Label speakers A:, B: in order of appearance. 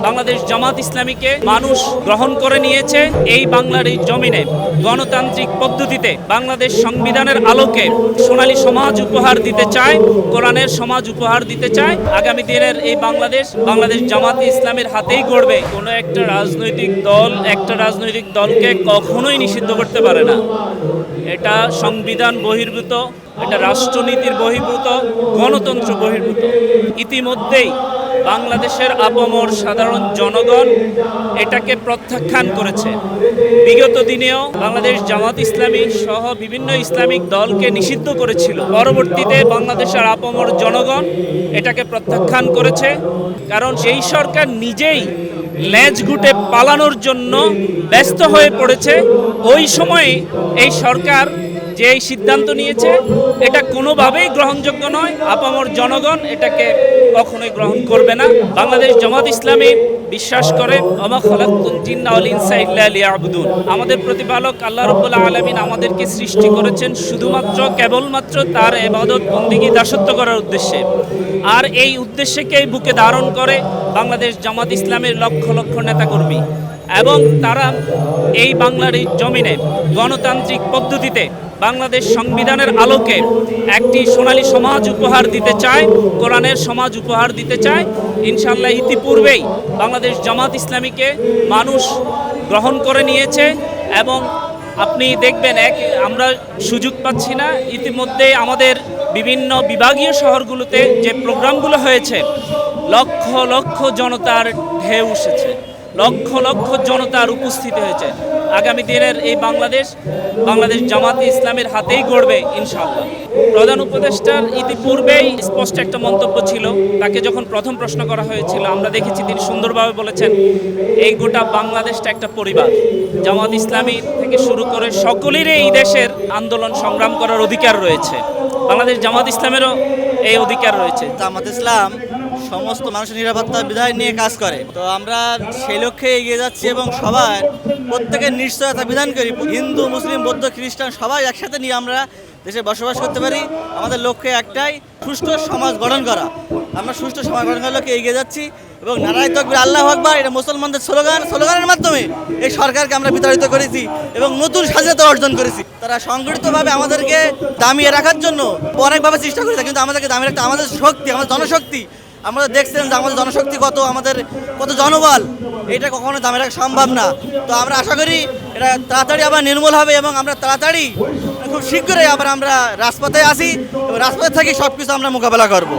A: বাংলাদেশ জামাত ইসলামীকে মানুষ গ্রহণ করে নিয়েছে। এই বাংলার এই জমিনে গণতান্ত্রিক পদ্ধতিতে বাংলাদেশ সংবিধানের আলোকে সোনালী সমাজ উপহার দিতে চায়, কোরআনের সমাজ উপহার দিতে চায়। আগামী দিনের এই বাংলাদেশ জামাত ইসলামের হাতেই গড়বে। কোনো একটা রাজনৈতিক দলকে কখনোই নিষিদ্ধ করতে পারে না। এটা সংবিধান বহির্ভূত, এটা রাষ্ট্রনীতির বহির্ভূত, গণতন্ত্র বহির্ভূত। ইতিমধ্যেই বাংলাদেশের আপামর সাধারণ জনগণ এটাকে প্রত্যাখ্যান করেছে। বিগত দিনেও বাংলাদেশ জামাত ইসলামী সহ বিভিন্ন ইসলামিক দলকে নিষিদ্ধ করেছিল। পরবর্তীতে বাংলাদেশের আপামর জনগণ এটাকে প্রত্যাখ্যান করেছে, কারণ সেই সরকার নিজেই লেজ গুটে পালানোর জন্য ব্যস্ত হয়ে পড়েছে। ওই সময়ে এই সরকার যে সিদ্ধান্ত নিয়েছে এটা কোনোভাবেই গ্রহণযোগ্য নয়। আপামর জনগণ এটাকে কখনোই গ্রহণ করবে না। বাংলাদেশ জামাত ইসলামী বিশ্বাস করে ওমা খালাকতুল জিন্না ওয়াল ইনসা ইল্লা লিয়াবুদুন। আমাদের প্রতিপালক আল্লাহ রাব্বুল আলামিন আমাদেরকে সৃষ্টি করেছেন শুধুমাত্র কেবলমাত্র তার ইবাদত বন্দেগী দাসত্ব করার উদ্দেশ্যে। আর এই উদ্দেশ্যকেই বুকে ধারণ করে বাংলাদেশ জামাত ইসলামের লক্ষ লক্ষ নেতাকর্মী, এবং তারা এই বাংলার এই জমিনে গণতান্ত্রিক পদ্ধতিতে বাংলাদেশ সংবিধানের আলোকে একটি সোনালী সমাজ উপহার দিতে চায়, কোরআনের সমাজ উপহার দিতে চায়। ইনশাআল্লাহ ইতিপূর্বেই বাংলাদেশ জামাত ইসলামীকে মানুষ গ্রহণ করে নিয়েছে, এবং আপনি দেখবেন আমরা সুযোগ পাচ্ছি না। ইতিমধ্যে আমাদের বিভিন্ন বিভাগীয় শহরগুলোতে যে প্রোগ্রামগুলো হয়েছে, লক্ষ লক্ষ জনতার ঢেউ এসেছে, লক্ষ লক্ষ জনতার উপস্থিতি হয়েছে। আগামী দিনের এই বাংলাদেশ জামাত ইসলামের হাতেই গড়বে ইনশাআল্লাহ। প্রধান উপদেষ্টার ইতিপূর্বেই স্পষ্ট একটা মন্তব্য ছিল। তাকে যখন প্রথম প্রশ্ন করা হয়েছিল, আমরা দেখেছি তিনি সুন্দরভাবে বলেছেন এই গোটা বাংলাদেশটা একটা পরিবার। জামাত ইসলামী থেকে শুরু করে সকলেরই এই দেশের আন্দোলন সংগ্রাম করার অধিকার রয়েছে। বাংলাদেশ জামাত ইসলামেরও এই অধিকার রয়েছে।
B: জামাত ইসলাম সমস্ত মানুষের নিরাপত্তা বিধান নিয়ে কাজ করে, তো আমরা সেই লক্ষ্যে এগিয়ে যাচ্ছি এবং সবার প্রত্যেকের নিশ্চয়তা বিধান করি। হিন্দু, মুসলিম, বৌদ্ধ, খ্রিস্টান সবাই একসাথে নিয়ে আমরা দেশে বসবাস করতে পারি। আমাদের লক্ষ্য একটাই, সুষ্ঠু সমাজ গঠন করা। আমরা সুষ্ঠু সমাজ গঠন করার লক্ষ্যে এগিয়ে যাচ্ছি এবং নারায়ে তাকবীর আল্লাহু আকবার, এটা মুসলমানদের স্লোগানের মাধ্যমে এই সরকারকে আমরা বিতাড়িত করেছি এবং নতুন স্বাধীনতা অর্জন করেছি। তারা সংগঠিতভাবে আমাদেরকে দামিয়ে রাখার জন্য অনেকভাবে চেষ্টা করেছে, কিন্তু আমাদেরকে দামিয়ে রাখতে আমাদের শক্তি, আমাদের জনশক্তি, আমরা দেখছেন যে আমাদের জনশক্তি আমাদের কত জনবল, এটা কখনো দামে রাখা সম্ভব না। তো আমরা আশা করি এটা তাড়াতাড়ি আবার নির্মূল হবে এবং আমরা তাড়াতাড়ি খুব শীঘ্রই আবার আমরা রাজপথে আসি এবং রাজপথে থেকে সব কিছু আমরা মোকাবেলা করব।